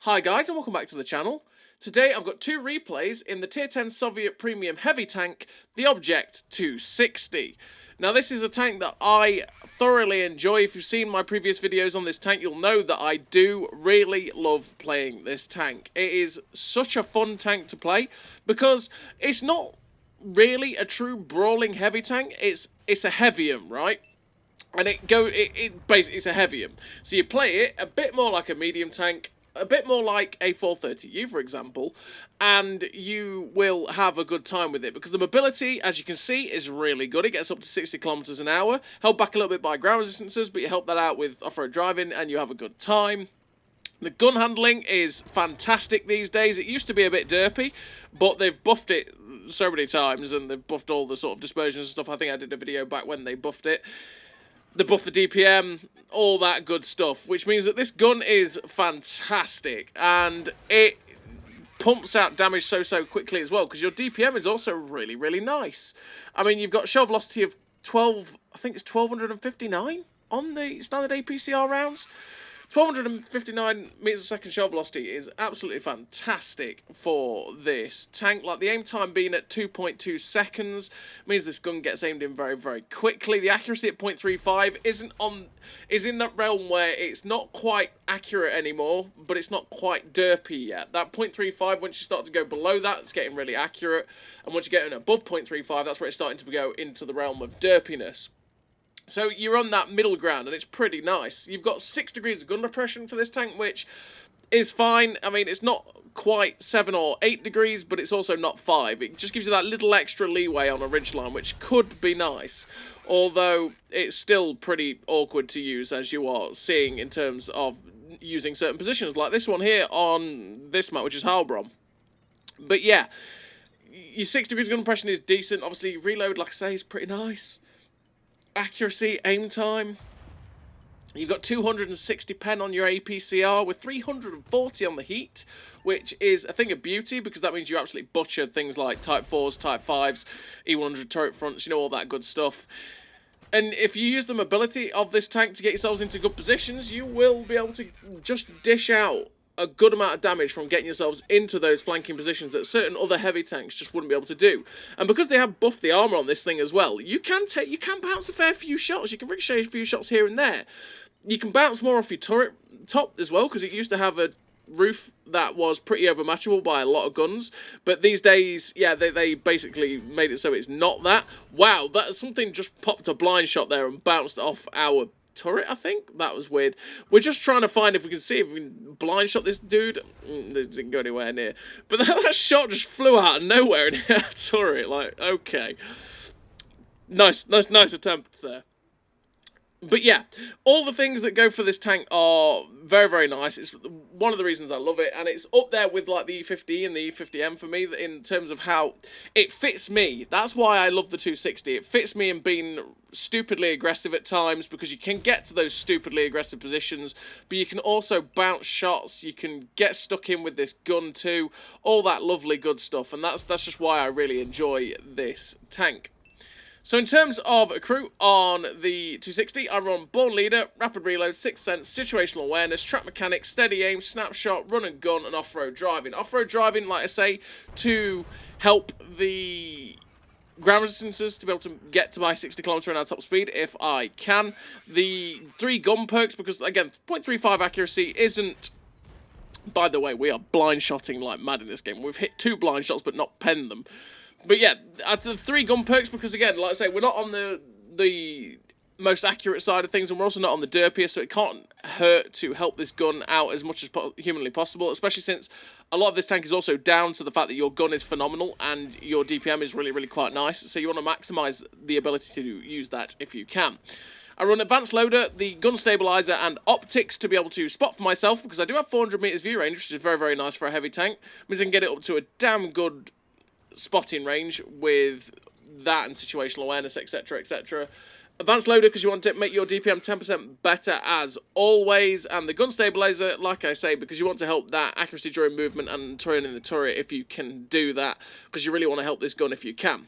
Hi guys and welcome back to the channel. Today I've got two replays in the Tier 10 Soviet Premium Heavy Tank, the Object 260. Now this is a tank that I thoroughly enjoy. If you've seen my previous videos on this tank, you'll know that I do really love playing this tank. It is such a fun tank to play because it's not really a true brawling heavy tank. It's a heavium, right? And basically it's a heavium. So you play it a bit more like a medium tank, a bit more like a 430U, for example, and you will have a good time with it because the mobility, as you can see, is really good. It gets up to 60 kilometers an hour, held back a little bit by ground resistances, but you help that out with off-road driving and you have a good time. The gun handling is fantastic these days. It used to be a bit derpy, but they've buffed it so many times and they've buffed all the sort of dispersions and stuff. I think I did a video back when they buffed it. They buff the DPM, all that good stuff, which means that this gun is fantastic, and it pumps out damage so quickly as well, because your DPM is also really nice. I mean, you've got shell velocity of 12, I think it's 1259 on the standard APCR rounds. 1259 meters a second shell velocity is absolutely fantastic for this tank. Like, the aim time being at 2.2 seconds means this gun gets aimed in very quickly. The accuracy at 0.35 is in that realm where it's not quite accurate anymore, but it's not quite derpy yet. That 0.35, once you start to go below that, it's getting really accurate, and once you get above 0.35, that's where it's starting to go into the realm of derpiness. So you're on that middle ground, and it's pretty nice. You've got 6 degrees of gun repression for this tank, which is fine. I mean, it's not quite 7 or 8 degrees, but it's also not 5. It just gives you that little extra leeway on a ridgeline, which could be nice. Although, it's still pretty awkward to use, as you are seeing in terms of using certain positions, like this one here on this map, which is Heilbronn. But yeah, your 6 degrees of gun repression is decent. Obviously, reload, like I say, is pretty nice. Accuracy, aim time, you've got 260 pen on your APCR with 340 on the heat, which is a thing of beauty because that means you absolutely butcher things like Type 4s, Type 5s, E100 turret fronts, you know, all that good stuff. And if you use the mobility of this tank to get yourselves into good positions, you will be able to just dish out a good amount of damage from getting yourselves into those flanking positions that certain other heavy tanks just wouldn't be able to do. And because they have buffed the armour on this thing as well, you can bounce a fair few shots. You can ricochet a few shots here and there. You can bounce more off your turret top as well, because it used to have a roof that was pretty overmatchable by a lot of guns, but these days, yeah, they basically made it so it's not that. Wow, that something just popped a blind shot there and bounced off our turret, I think. That was weird. We're just trying to find if we can see if we can blind shot this dude. It didn't go anywhere near. But that shot just flew out of nowhere and hit our turret. Like, okay. Nice attempt there. But yeah, all the things that go for this tank are very nice. It's one of the reasons I love it, and it's up there with like the E50 and the E50M for me in terms of how it fits me. That's why I love the 260. It fits me in being stupidly aggressive at times, because you can get to those stupidly aggressive positions, but you can also bounce shots. You can get stuck in with this gun too. All that lovely good stuff, and that's just why I really enjoy this tank. So in terms of a crew on the 260, I run Born Leader, Rapid Reload, Sixth Sense, Situational Awareness, Track Mechanics, Steady Aim, Snapshot, Run and Gun, and Off-Road Driving. Off-Road Driving, like I say, to help the ground resistances to be able to get to my 60 km/h top speed if I can. The 3 gun perks, because again, 0.35 accuracy isn't... By the way, we are blind shotting like mad in this game. We've hit 2 blind shots but not penned them. But yeah, the 3 gun perks, because again, like I say, we're not on the most accurate side of things, and we're also not on the derpiest, so it can't hurt to help this gun out as much as humanly possible, especially since a lot of this tank is also down to the fact that your gun is phenomenal and your DPM is really quite nice, so you want to maximise the ability to use that if you can. I run Advanced Loader, the Gun Stabilizer, and Optics to be able to spot for myself, because I do have 400 meters view range, which is very nice for a heavy tank. It means I can get it up to a damn good spotting range with that and situational awareness, etc. Advanced Loader, because you want to make your DPM 10% better as always, and the Gun Stabilizer, like I say, because you want to help that accuracy during movement and turning the turret if you can do that, because you really want to help this gun if you can.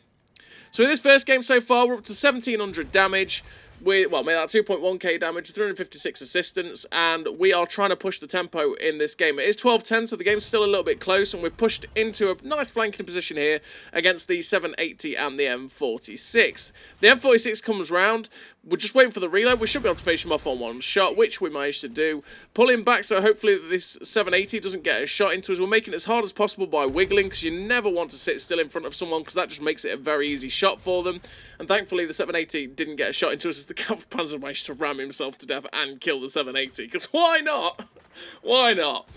So in this first game so far, we're up to 1700 damage. We made that 2.1k damage, 356 assistance, and we are trying to push the tempo in this game. It is 12-10, so the game's still a little bit close, and we've pushed into a nice flanking position here against the 780 and the M46. The M46 comes round. We're just waiting for the reload. We should be able to finish him off on one shot, which we managed to do. Pull him back, so hopefully this 780 doesn't get a shot into us. We're making it as hard as possible by wiggling, because you never want to sit still in front of someone, because that just makes it a very easy shot for them. And thankfully, the 780 didn't get a shot into us, as the Kampfpanzer managed to ram himself to death and kill the 780, because why not? Why not?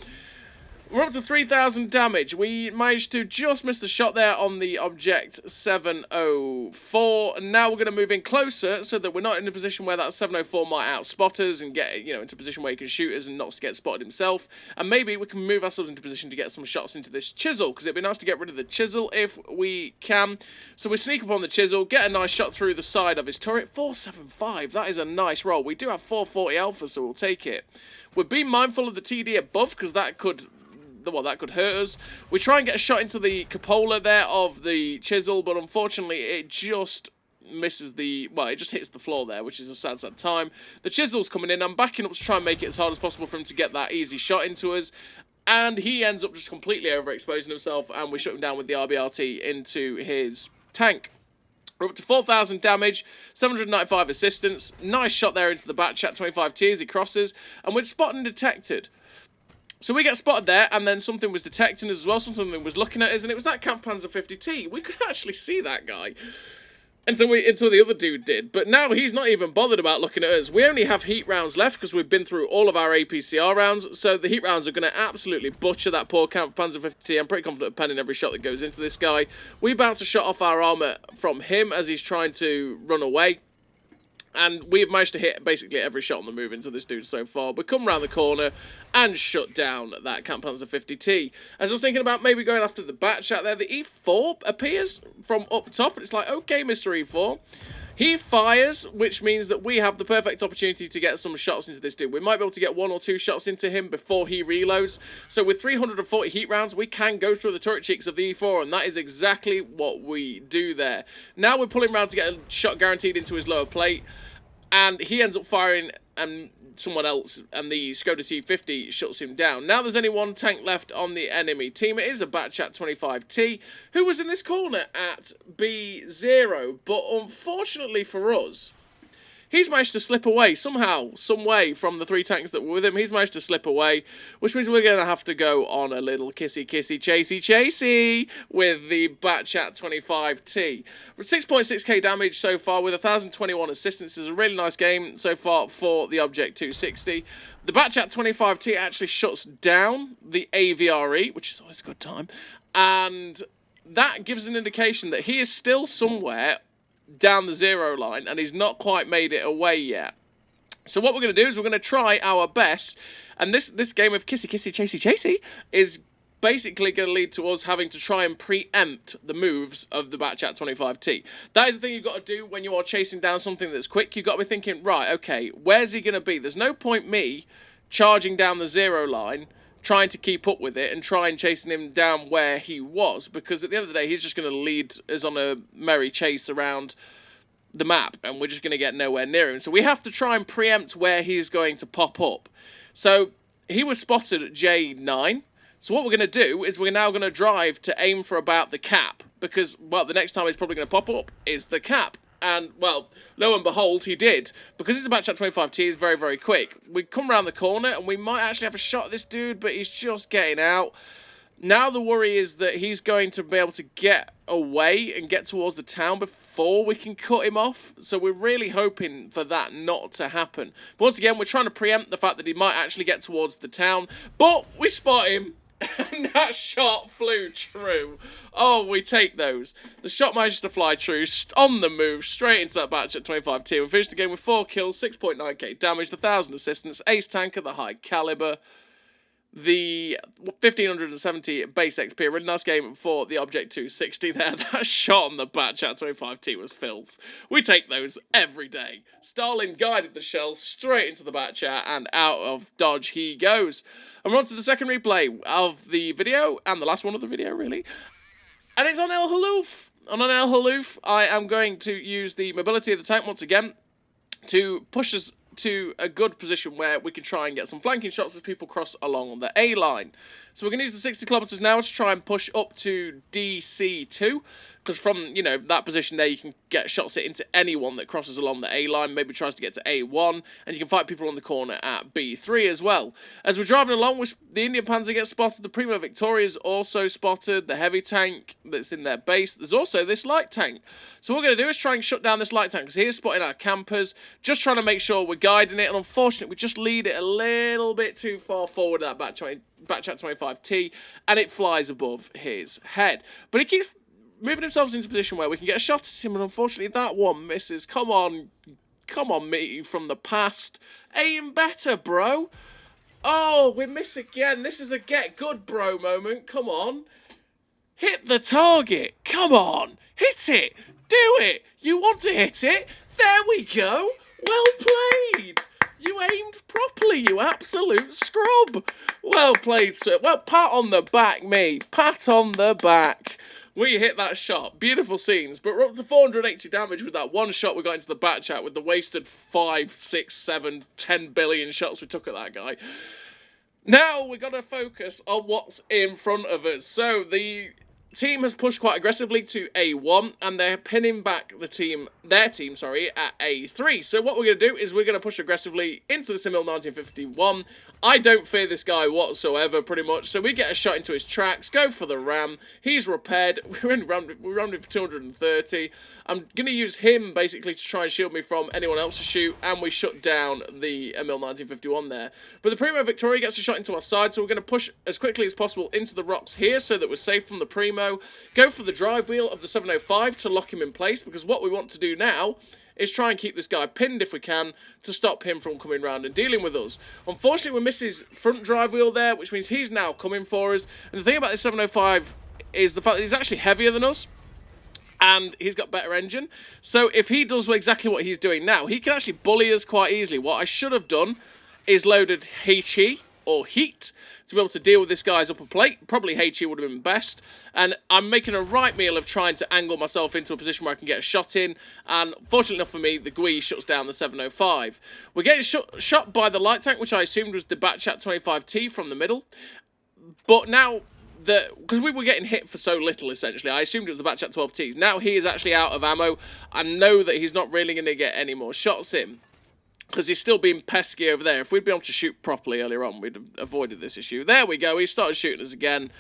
We're up to 3,000 damage. We managed to just miss the shot there on the Object 704. And now we're going to move in closer so that we're not in a position where that 704 might outspot us and get, into a position where he can shoot us and not get spotted himself. And maybe we can move ourselves into a position to get some shots into this chisel, because it'd be nice to get rid of the chisel if we can. So we sneak up on the chisel, get a nice shot through the side of his turret. 475, that is a nice roll. We do have 440 alpha, so we'll take it. We're being mindful of the TD above, because that could hurt us. We try and get a shot into the cupola there of the chisel, but unfortunately it just misses it just hits the floor there, which is a sad time. The chisel's coming in. I'm backing up to try and make it as hard as possible for him to get that easy shot into us, and he ends up just completely overexposing himself, and we shut him down with the RBRT into his tank. We're up to 4,000 damage, 795 assistance. Nice shot there into the back chat 25T as he crosses, and we're spotted and detected. So we get spotted there, and then something was detecting us as well, something was looking at us, and it was that Kampfpanzer 50T. We could actually see that guy until the other dude did, but now he's not even bothered about looking at us. We only have heat rounds left because we've been through all of our APCR rounds, so the heat rounds are going to absolutely butcher that poor Kampfpanzer 50T. I'm pretty confident of penning every shot that goes into this guy. We bounce a shot off our armor from him as he's trying to run away. And we've managed to hit basically every shot on the move into this dude so far. We come around the corner and shut down that Kampfpanzer 50T. As I was thinking about maybe going after the bat chat there, the E4 appears from up top. And it's like, okay, Mr. E4. He fires, which means that we have the perfect opportunity to get some shots into this dude. We might be able to get 1 or 2 shots into him before he reloads. So with 340 heat rounds, we can go through the turret cheeks of the E4, and that is exactly what we do there. Now we're pulling around to get a shot guaranteed into his lower plate, and he ends up firing, and someone else, and the Skoda T50 shuts him down. Now there's only one tank left on the enemy team. It is a Batchat 25T, who was in this corner at B0, but unfortunately for us, he's managed to slip away somehow, some way from the 3 tanks that were with him. He's managed to slip away, which means we're going to have to go on a little chasey with the Batchat 25T. 6.6k damage so far with 1,021 assistance. Is a really nice game so far for the Object 260. The Batchat 25T actually shuts down the AVRE, which is always a good time, and that gives an indication that he is still somewhere down the 0 line, and he's not quite made it away yet. So what we're going to do is we're going to try our best, and this game of chasey is basically going to lead to us having to try and preempt the moves of the Batchat 25T. That is the thing you've got to do when you are chasing down something that's quick. You've got to be thinking, right, okay, where's he going to be? There's no point me charging down the 0 line, trying to keep up with it and try and chasing him down where he was, because at the end of the day, he's just going to lead us on a merry chase around the map, and we're just going to get nowhere near him. So we have to try and preempt where he's going to pop up. So he was spotted at J9. So what we're going to do is we're now going to drive to aim for about the cap, because, well, the next time he's probably going to pop up is the cap. And, well, lo and behold, he did. Because it's a Batchat 25T, he's very, very quick. We come around the corner, and we might actually have a shot at this dude, but he's just getting out. Now the worry is that he's going to be able to get away and get towards the town before we can cut him off. So we're really hoping for that not to happen. But once again, we're trying to preempt the fact that he might actually get towards the town. But we spot him. And that shot flew true. Oh, we take those. The shot managed to fly true, on the move, straight into that Batchat 25T. We finished the game with 4 kills, 6.9k damage, 1,000 assistance, ace tanker, the high caliber, the 1,570 base XP. A really nice game for the Object 260 there. That shot on the Batchat 25T was filth. We take those every day. Stalin guided the shell straight into the Batchat, and out of dodge he goes. And we're on to the second replay of the video, and the last one of the video, really. And it's on El Haloof. On El Haloof, I am going to use the mobility of the tank once again to push us to a good position where we can try and get some flanking shots as people cross along the A line. So we're going to use the 60 kilometers now to try and push up to DC2, because from, you know, that position there you can get shots into anyone that crosses along the A line, maybe tries to get to A1, and you can fight people on the corner at B3 as well. As we're driving along, the Indian Panzer gets spotted, the Primo Victoria is also spotted, the heavy tank that's in their base. There's also this light tank. So what we're going to do is try and shut down this light tank, because here's spotting our campers, just trying to make sure we're guiding it, and unfortunately we just lead it a little bit too far forward at that Batchat 25T, and it flies above his head. But he keeps moving himself into a position where we can get a shot at him, and unfortunately that one misses. Come on, me from the past. Aim better, bro. Oh, we miss again. This is a get good, bro moment. Come on. Hit the target. Come on. Hit it. Do it. You want to hit it? There we go. Well played. You aimed properly, you absolute scrub. Well played, sir. Well, pat on the back, me. Pat on the back. We hit that shot. Beautiful scenes. But we're up to 480 damage with that one shot we got into the Batchat with the wasted 5, 6, 7, 10 billion shots we took at that guy. Now we've got to focus on what's in front of us. So the team has pushed quite aggressively to A1, and they're pinning back their team, at A3. So what we're going to do is we're going to push aggressively into the Simil 1951. I don't fear this guy whatsoever, pretty much. So we get a shot into his tracks, go for the ram. He's repaired. We're rounded for 230. I'm going to use him basically to try and shield me from anyone else to shoot, and we shut down the Emil 1951 there. But the Primo Victoria gets a shot into our side, so we're going to push as quickly as possible into the rocks here so that we're safe from the Primo. Go for the drive wheel of the 705 to lock him in place, because what we want to do now is try and keep this guy pinned if we can to stop him from coming round and dealing with us. Unfortunately, we miss his front drive wheel there, which means he's now coming for us. And the thing about this 705 is the fact that he's actually heavier than us, and he's got better engine. So if he does exactly what he's doing now, he can actually bully us quite easily. What I should have done is loaded Heichi or Heat to be able to deal with this guy's upper plate. Probably Heichi would have been best. And I'm making a right meal of trying to angle myself into a position where I can get a shot in. And fortunately enough for me, the GUI shuts down the 705. We're getting shot by the light tank, which I assumed was the Batchat 25T from the middle. But now, because we were getting hit for so little, essentially, I assumed it was the Batchat 12Ts. Now he is actually out of ammo. I know that he's not really going to get any more shots in, because he's still being pesky over there. If we'd been able to shoot properly earlier on, we'd have avoided this issue. There we go. He started shooting us again,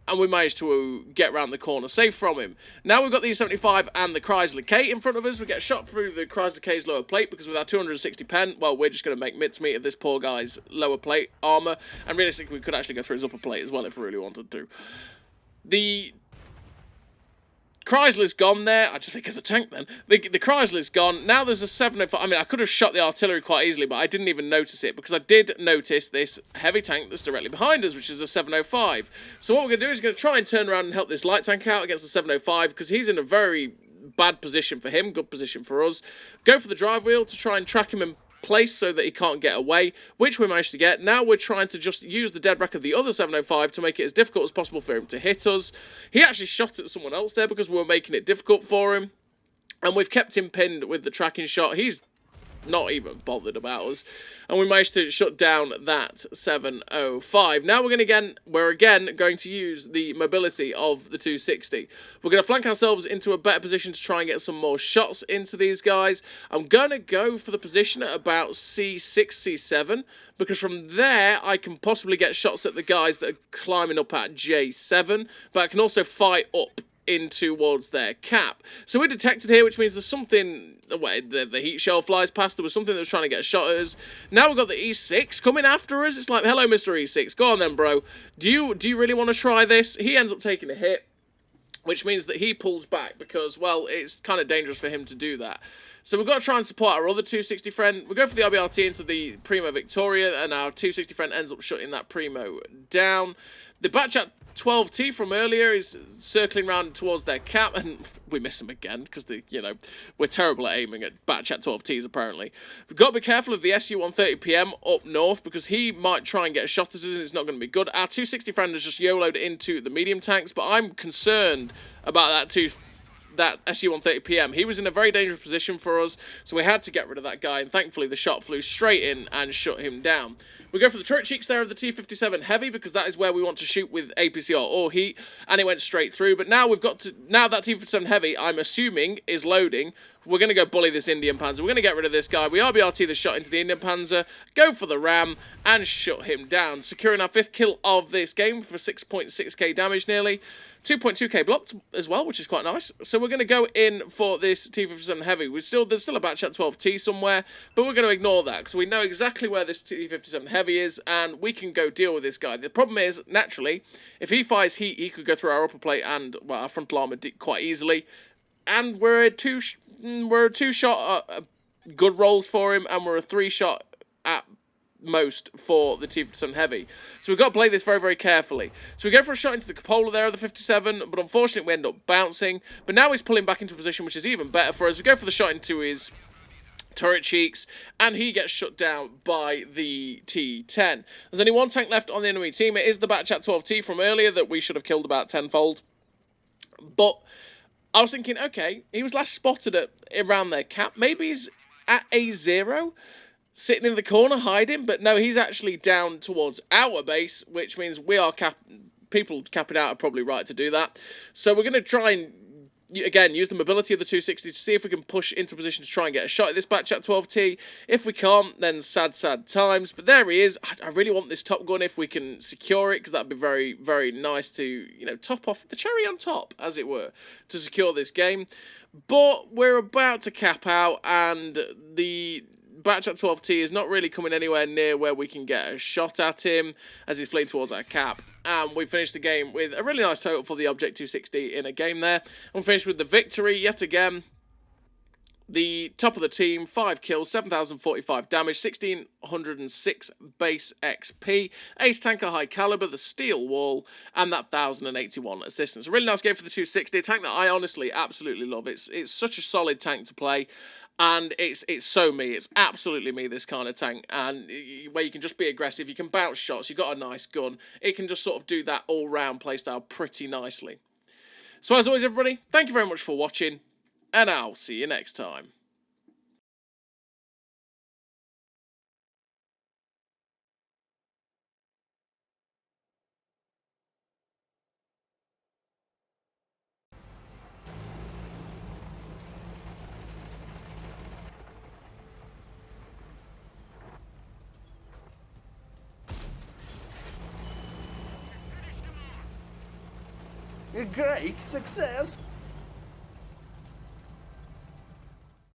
and we managed to get round the corner safe from him. Now we've got the E75 and the Chrysler K in front of us. We get shot through the Chrysler K's lower plate, because with our 260 pen, well, we're just going to make mincemeat of this poor guy's lower plate armour. And realistically, we could actually go through his upper plate as well if we really wanted to. The Chrysler's gone there. I just think of the tank then. The Chrysler's gone. Now there's a 705. I mean, I could have shot the artillery quite easily, but I didn't even notice it, because I did notice this heavy tank that's directly behind us, which is a 705. So what we're going to do is we're going to try and turn around and help this light tank out against the 705, because he's in a very bad position for him, good position for us. Go for the drive wheel to try and track him in place so that he can't get away, which we managed to get. Now we're trying to just use the dead rack of the other 705 to make it as difficult as possible for him to hit us. He actually shot at someone else there because we were making it difficult for him, and we've kept him pinned with the tracking shot. He's not even bothered about us, and we managed to shut down that 705. Now we're again going to use the mobility of the 260. We're going to flank ourselves into a better position to try and get some more shots into these guys. I'm going to go for the position at about C6, C7, because from there I can possibly get shots at the guys that are climbing up at J7, but I can also fight up in towards their cap. So we're detected here, which means there's something, the heat shell flies past, there was something that was trying to get a shot at us. Now we've got the E6 coming after us. It's like, hello, Mr. E6, go on then, bro. Do you really want to try this? He ends up taking a hit, which means that he pulls back, because, well, it's kind of dangerous for him to do that. So we've got to try and support our other 260 friend. We go for the RBRT into the Primo Victoria, and our 260 friend ends up shutting that Primo down. The Batchat 12T from earlier is circling around towards their cap, and we miss him again, because, we're terrible at aiming at Batchat 12Ts, apparently. We've got to be careful of the SU-130PM up north, because he might try and get a shot at us, and it's not going to be good. Our 260 friend has just YOLO'd into the medium tanks, but I'm concerned about that that SU-130PM. He was in a very dangerous position for us, so we had to get rid of that guy, and thankfully the shot flew straight in and shut him down. We go for the turret cheeks there of the T-57 Heavy, because that is where we want to shoot with APCR or heat, and it went straight through. But now now that T-57 Heavy, I'm assuming, is loading. We're going to go bully this Indian Panzer. We're going to get rid of this guy. We RBRT the shot into the Indian Panzer, go for the ram, and shut him down. Securing our 5th kill of this game for 6.6k damage nearly. 2.2k blocked as well, which is quite nice. So we're going to go in for this T-57 Heavy. There's still a batch at 12T somewhere, but we're going to ignore that because we know exactly where this T-57 Heavy is, and we can go deal with this guy. The problem is, naturally, if he fires heat, he could go through our upper plate and, well, our frontal armor quite easily. And we're a two-shot good rolls for him, and we're a 3-shot at most for the T-57 Heavy. So we've got to play this very, very carefully. So we go for a shot into the cupola there of the 57, but unfortunately we end up bouncing. But now he's pulling back into a position which is even better for us. We go for the shot into his turret cheeks, and he gets shut down by the T-10. There's only one tank left on the enemy team. It is the Batchat 12T from earlier that we should have killed about tenfold. But I was thinking, okay, he was last spotted at around their cap. Maybe he's at A0, sitting in the corner hiding, but no, he's actually down towards our base, which means we are people capping out are probably right to do that. So we're going to try and, again, use the mobility of the 260 to see if we can push into position to try and get a shot at this batch at 12T. If we can't, then sad, sad times. But there he is. I really want this top gun if we can secure it, because that'd be very, very nice to, you know, top off the cherry on top, as it were, to secure this game. But we're about to cap out, and the batch at 12T is not really coming anywhere near where we can get a shot at him as he's fleeing towards our cap. And we finished the game with a really nice total for the Object 260 in a game there. And we finished with the victory yet again. The top of the team, 5 kills, 7,045 damage, 1,606 base XP, Ace Tanker High Caliber, the Steel Wall, and that 1,081 assistance. A really nice game for the 260, a tank that I honestly absolutely love. It's such a solid tank to play. And it's so me. It's absolutely me, this kind of tank. And where you can just be aggressive, you can bounce shots, you've got a nice gun. It can just sort of do that all-round playstyle pretty nicely. So as always, everybody, thank you very much for watching, and I'll see you next time. A great success!